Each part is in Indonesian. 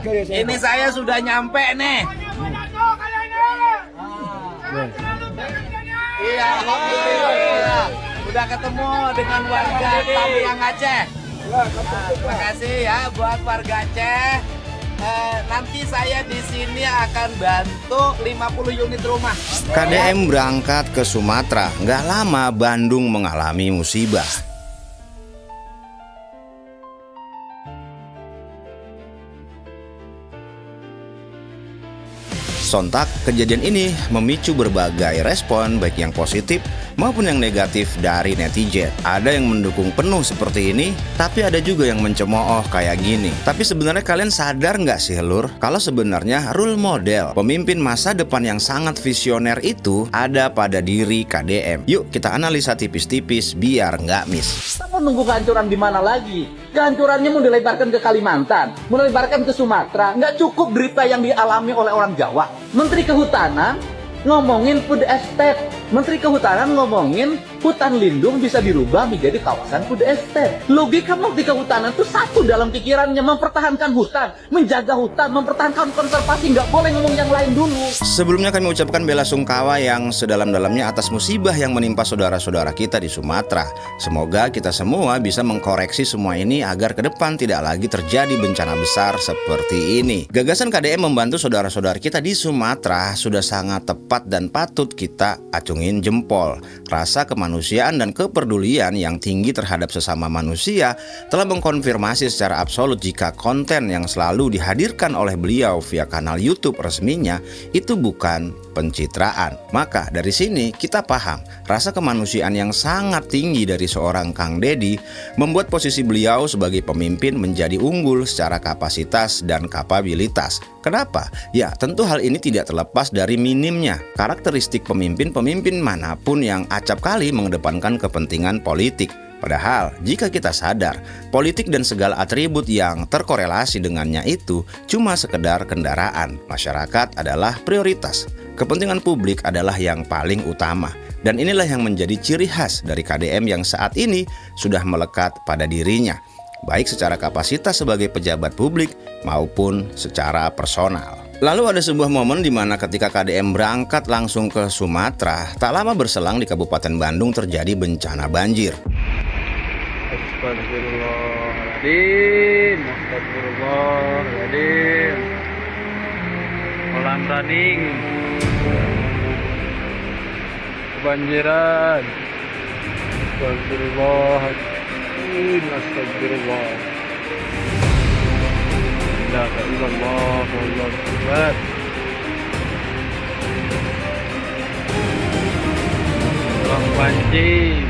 Ini saya sudah nyampe nih. Iya, alhamdulillah. Udah ketemu dengan warga Tamiang Aceh. Terima kasih ya buat warga Aceh. Nanti saya di sini akan bantu 50 unit rumah. KDM berangkat ke Sumatera. Nggak lama Bandung mengalami musibah. Sontak, kejadian ini memicu berbagai respon baik yang positif maupun yang negatif dari netizen. Ada yang mendukung penuh seperti ini, tapi ada juga yang mencemooh kayak gini. Tapi sebenarnya kalian sadar nggak sih lur, kalau sebenarnya role model pemimpin masa depan yang sangat visioner itu ada pada diri KDM. Yuk kita analisa tipis-tipis biar nggak miss. Kita mau nunggu kehancuran di mana lagi? Kehancurannya mau dilebarkan ke Kalimantan, mau dilebarkan ke Sumatera. Nggak cukup derita yang dialami oleh orang Jawa. Menteri Kehutanan ngomongin food estate, Menteri Kehutanan ngomongin hutan lindung bisa dirubah menjadi kawasan food estate. Logika Menteri Kehutanan itu satu dalam pikirannya, mempertahankan hutan, menjaga hutan, mempertahankan konservasi, nggak boleh ngomong yang lain dulu. Sebelumnya kami ucapkan bela sungkawa yang sedalam-dalamnya atas musibah yang menimpa saudara-saudara kita di Sumatera. Semoga kita semua bisa mengkoreksi semua ini agar ke depan tidak lagi terjadi bencana besar seperti ini. Gagasan KDM membantu saudara-saudara kita di Sumatera sudah sangat tepat dan patut kita acungin jempol. Rasa kemanusiaan dan kepedulian yang tinggi terhadap sesama manusia telah mengkonfirmasi secara absolut jika konten yang selalu dihadirkan oleh beliau via kanal YouTube resminya itu bukan pencitraan. Maka dari sini kita paham rasa kemanusiaan yang sangat tinggi dari seorang Kang Deddy membuat posisi beliau sebagai pemimpin menjadi unggul secara kapasitas dan kapabilitas. Kenapa? Ya tentu hal ini tidak terlepas dari minimnya karakteristik pemimpin-pemimpin manapun yang acap kali mengedepankan kepentingan politik. Padahal jika kita sadar, politik dan segala atribut yang terkorelasi dengannya itu cuma sekedar kendaraan. Masyarakat adalah prioritas. Kepentingan publik adalah yang paling utama. Dan inilah yang menjadi ciri khas dari KDM yang saat ini sudah melekat pada dirinya, baik secara kapasitas sebagai pejabat publik maupun secara personal. Lalu ada sebuah momen di mana ketika KDM berangkat langsung ke Sumatera, tak lama berselang di Kabupaten Bandung terjadi bencana banjir. Astagfirullahaladzim, astagfirullahaladzim. Kolam running, kebanjiran. Astagfirullahaladzim, astagfirullah. La ilaha illallah, wallahu akbar. Kolam banjir.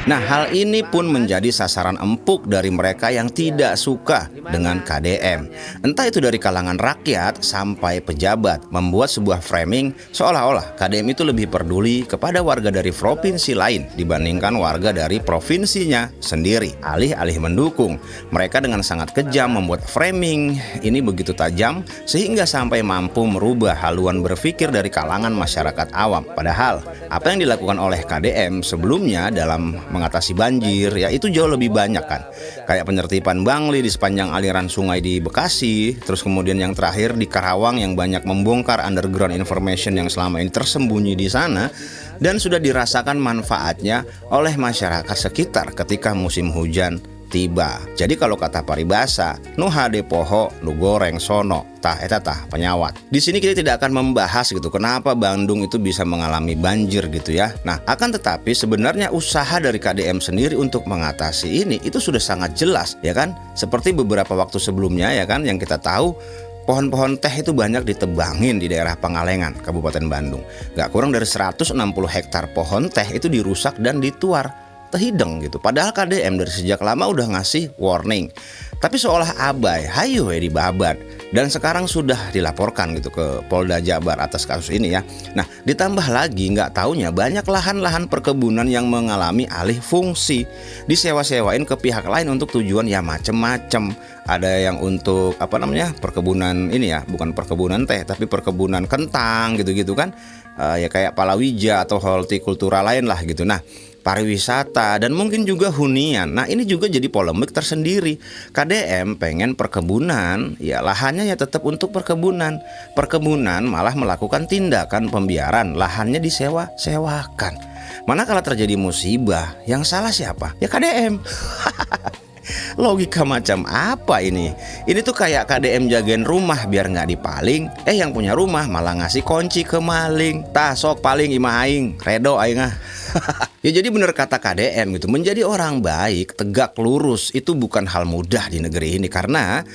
Nah, hal ini pun menjadi sasaran empuk dari mereka yang tidak suka dengan KDM. Entah itu dari kalangan rakyat sampai pejabat, membuat sebuah framing seolah-olah KDM itu lebih peduli kepada warga dari provinsi lain dibandingkan warga dari provinsinya sendiri. Alih-alih mendukung, mereka dengan sangat kejam membuat framing ini begitu tajam sehingga sampai mampu merubah haluan berpikir dari kalangan masyarakat awam. Padahal, apa yang dilakukan oleh KDM sebelumnya dalam mengatasi banjir ya itu jauh lebih banyak kan, kayak penertiban bangli di sepanjang aliran sungai di Bekasi, terus kemudian yang terakhir di Karawang yang banyak membongkar underground information yang selama ini tersembunyi di sana dan sudah dirasakan manfaatnya oleh masyarakat sekitar ketika musim hujan tiba. Jadi kalau kata paribasa, nu hade poho, nu goreng sono, tah eta tah penyawat. Di sini kita tidak akan membahas gitu kenapa Bandung itu bisa mengalami banjir gitu ya. Nah, akan tetapi sebenarnya usaha dari KDM sendiri untuk mengatasi ini itu sudah sangat jelas ya kan. Seperti beberapa waktu sebelumnya ya kan yang kita tahu pohon-pohon teh itu banyak ditebangin di daerah Pangalengan, Kabupaten Bandung. Gak kurang dari 160 hektar pohon teh itu dirusak dan dituar. Hideng gitu. Padahal KDM dari sejak lama udah ngasih warning. Tapi seolah abai, hayu dibabat. Dan sekarang sudah dilaporkan gitu ke Polda Jabar atas kasus ini ya. Nah, ditambah lagi nggak taunya banyak lahan-lahan perkebunan yang mengalami alih fungsi. Disewa-sewain ke pihak lain untuk tujuan ya macem-macem. Ada yang untuk perkebunan ini ya, bukan perkebunan teh tapi perkebunan kentang gitu-gitu kan. Ya kayak palawija atau hortikultura lain lah gitu. Nah, pariwisata, dan mungkin juga hunian. Nah, ini juga jadi polemik tersendiri. KDM pengen perkebunan, ya lahannya ya tetap untuk perkebunan. Perkebunan malah melakukan tindakan pembiaran, lahannya disewakan. Manakala terjadi musibah, yang salah siapa? Ya KDM. Logika macam apa ini? Ini tuh kayak KDM jagain rumah biar nggak dipaling. Yang punya rumah malah ngasih kunci ke maling. Tah sok paling imah aing, redo aing ah. Ya jadi bener kata KDM gitu, menjadi orang baik, tegak lurus itu bukan hal mudah di negeri ini karena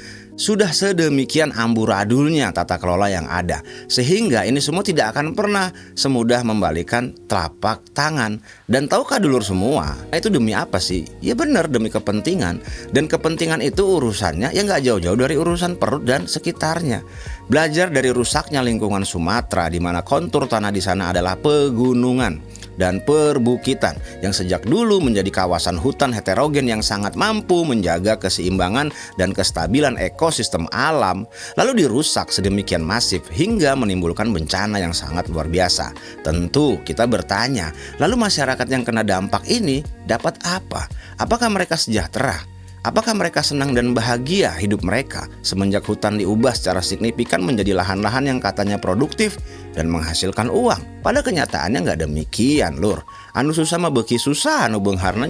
sudah sedemikian amburadulnya tata kelola yang ada, sehingga ini semua tidak akan pernah semudah membalikan telapak tangan. Dan tahukah dulur semua, itu demi apa sih? Ya benar, demi kepentingan. Dan kepentingan itu urusannya ya nggak jauh-jauh dari urusan perut dan sekitarnya. Belajar dari rusaknya lingkungan Sumatera, di mana kontur tanah di sana adalah pegunungan dan perbukitan yang sejak dulu menjadi kawasan hutan heterogen yang sangat mampu menjaga keseimbangan dan kestabilan ekosistem alam, lalu dirusak sedemikian masif hingga menimbulkan bencana yang sangat luar biasa. Tentu kita bertanya, lalu masyarakat yang kena dampak ini dapat apa? Apakah mereka sejahtera? Apakah mereka senang dan bahagia hidup mereka semenjak hutan diubah secara signifikan menjadi lahan-lahan yang katanya produktif dan menghasilkan uang? Pada kenyataannya nggak demikian, lur. Anu susah mah beki susah, anu beungharna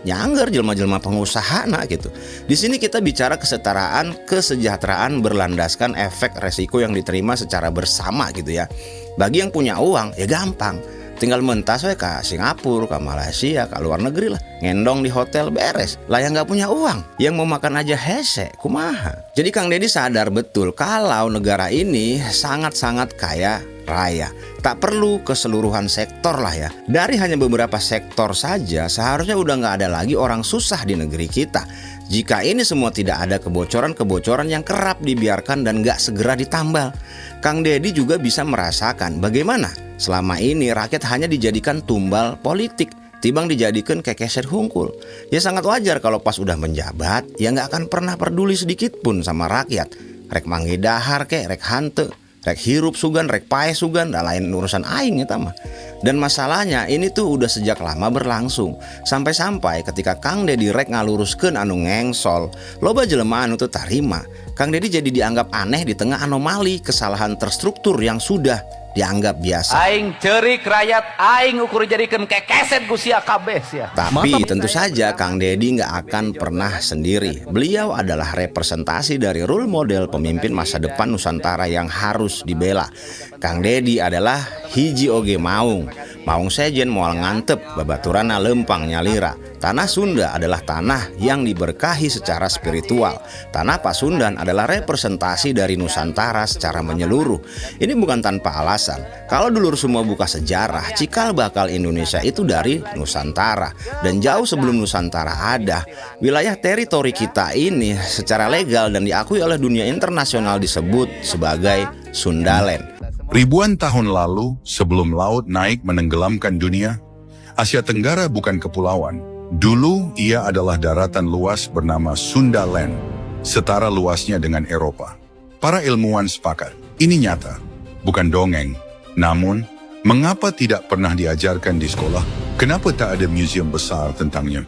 nyangger jelma-jelma pengusaha gitu. Di sini kita bicara kesetaraan, kesejahteraan berlandaskan efek resiko yang diterima secara bersama gitu ya. Bagi yang punya uang ya gampang. Tinggal mentas we ke Singapura, ke Malaysia, ke luar negeri lah. Ngendong di hotel beres. Lah yang gak punya uang, yang mau makan aja hese, kumaha. Jadi Kang Deddy sadar betul kalau negara ini sangat-sangat kaya raya. Tak perlu keseluruhan sektor lah ya. Dari hanya beberapa sektor saja seharusnya udah gak ada lagi orang susah di negeri kita. Jika ini semua tidak ada kebocoran-kebocoran yang kerap dibiarkan dan gak segera ditambal. Kang Deddy juga bisa merasakan bagaimana selama ini rakyat hanya dijadikan tumbal politik, timbang dijadikan kekeser hungkul. Ya sangat wajar kalau pas udah menjabat, ya gak akan pernah peduli sedikit pun sama rakyat. Rek manggi dahar kek, rek hante, rek hirup sugan, rek pae sugan, dah lain urusan aing ya mah. Dan masalahnya ini tuh udah sejak lama berlangsung. Sampai-sampai ketika Kang Deddy rek ngaluruskeun anu ngengsol, loba jelema anu teu tarima. Kang Deddy jadi dianggap aneh di tengah anomali kesalahan terstruktur yang sudah dianggap biasa. Aing cerik rakyat, aing ukur jadikan kekeset gusia kabeh sia. Tapi tentu saja Kang Deddy nggak akan pernah sendiri. Beliau adalah representasi dari role model pemimpin masa depan Nusantara yang harus dibela. Kang Deddy adalah hiji oge maung sejen moal ngantep babaturana lempang nyalira. Tanah Sunda adalah tanah yang diberkahi secara spiritual. Tanah Pasundan adalah representasi dari Nusantara secara menyeluruh. Ini bukan tanpa alasan. Kalau dulur semua buka sejarah, cikal bakal Indonesia itu dari Nusantara. Dan jauh sebelum Nusantara ada, wilayah teritori kita ini secara legal dan diakui oleh dunia internasional disebut sebagai Sundaland. Ribuan tahun lalu, sebelum laut naik menenggelamkan dunia, Asia Tenggara bukan kepulauan. Dulu ia adalah daratan luas bernama Sundaland, setara luasnya dengan Eropa. Para ilmuwan sepakat, ini nyata, bukan dongeng. Namun, mengapa tidak pernah diajarkan di sekolah? Kenapa tak ada museum besar tentangnya?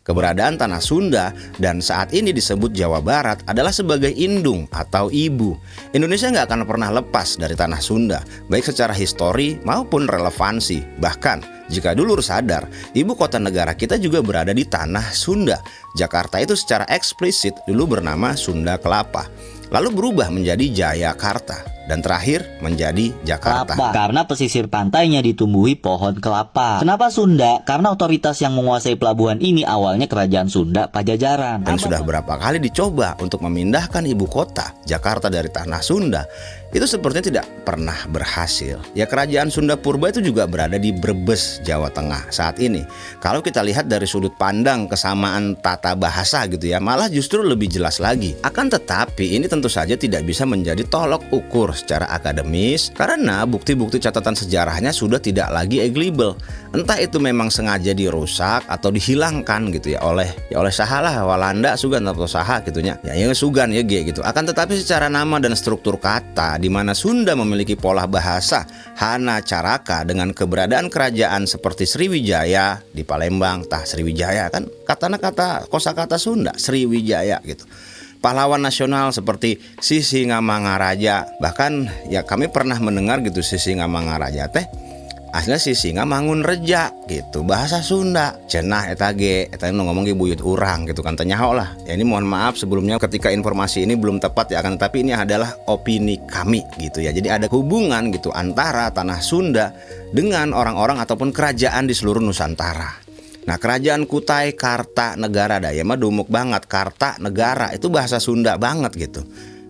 Keberadaan tanah Sunda dan saat ini disebut Jawa Barat adalah sebagai indung atau ibu. Indonesia nggak akan pernah lepas dari tanah Sunda, baik secara histori maupun relevansi. Bahkan jika dulur sadar, ibu kota negara kita juga berada di tanah Sunda. Jakarta itu secara eksplisit dulu bernama Sunda Kelapa, lalu berubah menjadi Jayakarta, dan terakhir menjadi Jakarta. Karena pesisir pantainya ditumbuhi pohon kelapa. Kenapa Sunda? Karena otoritas yang menguasai pelabuhan ini awalnya kerajaan Sunda Pajajaran. Dan sudah berapa kali dicoba untuk memindahkan ibu kota Jakarta dari tanah Sunda, itu sepertinya tidak pernah berhasil. Ya kerajaan Sunda Purba itu juga berada di Brebes, Jawa Tengah saat ini. Kalau kita lihat dari sudut pandang kesamaan tata bahasa gitu ya, malah justru lebih jelas lagi. Akan tetapi ini tentu saja tidak bisa menjadi tolok ukur secara akademis karena bukti-bukti catatan sejarahnya sudah tidak lagi eglibel. Entah itu memang sengaja dirusak atau dihilangkan gitu ya oleh sahalah Walanda sugan atau saha gitunya. Ya yang sugan ya gitu. Akan tetapi secara nama dan struktur kata di mana Sunda memiliki pola bahasa Hana Caraka dengan keberadaan kerajaan seperti Sriwijaya di Palembang, Sriwijaya kan kata kosakata Sunda Sriwijaya gitu. Pahlawan nasional seperti Sisingamangaraja, bahkan ya kami pernah mendengar gitu Sisingamangaraja teh aslinya Sisingamangunreja gitu, bahasa Sunda. Cenah eta ngomong ge buyut urang gitu kan tanya lah. Ya ini mohon maaf sebelumnya ketika informasi ini belum tepat ya, akan tetapi ini adalah opini kami gitu ya. Jadi ada hubungan gitu antara tanah Sunda dengan orang-orang ataupun kerajaan di seluruh Nusantara. Nah, kerajaan Kutai Kartanegara Daya mah dumuk banget. Kartanegara itu bahasa Sunda banget gitu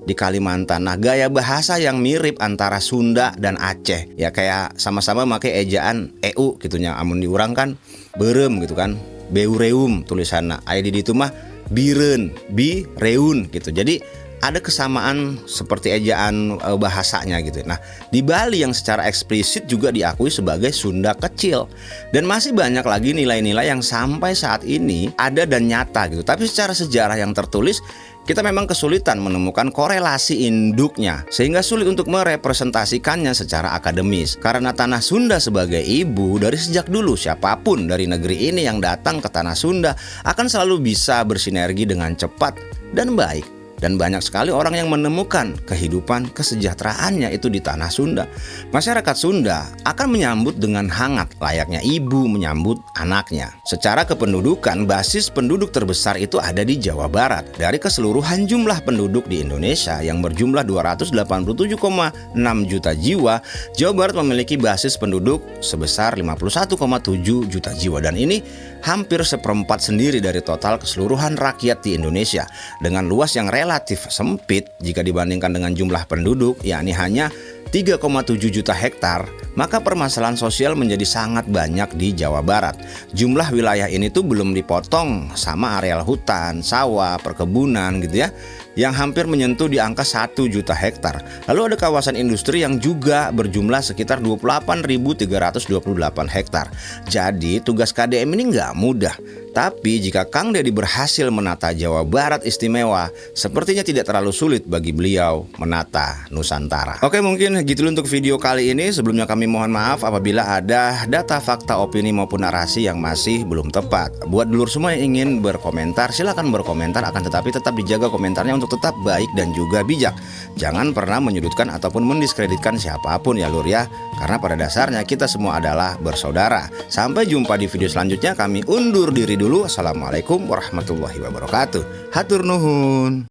di Kalimantan. Nah, gaya bahasa yang mirip antara Sunda dan Aceh ya, kayak sama-sama pakai ejaan EU gitunya. Amun diurang kan berem gitu kan, beureum tulisanna. Aya di ditu mah bireun, bireun gitu. Jadi ada kesamaan seperti ejaan bahasanya gitu. Nah, di Bali yang secara eksplisit juga diakui sebagai Sunda kecil. Dan masih banyak lagi nilai-nilai yang sampai saat ini ada dan nyata gitu. Tapi secara sejarah yang tertulis kita memang kesulitan menemukan korelasi induknya, sehingga sulit untuk merepresentasikannya secara akademis. Karena tanah Sunda sebagai ibu, dari sejak dulu siapapun dari negeri ini yang datang ke tanah Sunda akan selalu bisa bersinergi dengan cepat dan baik. Dan banyak sekali orang yang menemukan kehidupan kesejahteraannya itu di tanah Sunda. Masyarakat Sunda akan menyambut dengan hangat layaknya ibu menyambut anaknya. Secara kependudukan, basis penduduk terbesar itu ada di Jawa Barat. Dari keseluruhan jumlah penduduk di Indonesia yang berjumlah 287,6 juta jiwa, Jawa Barat memiliki basis penduduk sebesar 51,7 juta jiwa. Dan ini hampir seperempat sendiri dari total keseluruhan rakyat di Indonesia. Dengan luas yang relatif sempit jika dibandingkan dengan jumlah penduduk, yakni hanya 3,7 juta hektar, maka permasalahan sosial menjadi sangat banyak di Jawa Barat. Jumlah wilayah ini tuh belum dipotong sama areal hutan, sawah, perkebunan gitu ya, yang hampir menyentuh di angka 1 juta hektar. Lalu ada kawasan industri yang juga berjumlah sekitar 28.328 hektar. Jadi tugas KDM ini nggak mudah. Tapi jika Kang Deddy berhasil menata Jawa Barat istimewa, sepertinya tidak terlalu sulit bagi beliau menata Nusantara. Oke, mungkin gitu untuk video kali ini. Sebelumnya kami mohon maaf apabila ada data, fakta, opini maupun narasi yang masih belum tepat. Buat dulur semua yang ingin berkomentar, silakan berkomentar, akan tetapi tetap dijaga komentarnya untuk tetap baik dan juga bijak. Jangan pernah menyudutkan ataupun mendiskreditkan siapapun ya lur ya, karena pada dasarnya kita semua adalah bersaudara. Sampai jumpa di video selanjutnya, kami undur diri dulu. Assalamualaikum warahmatullahi wabarakatuh. Hatur nuhun.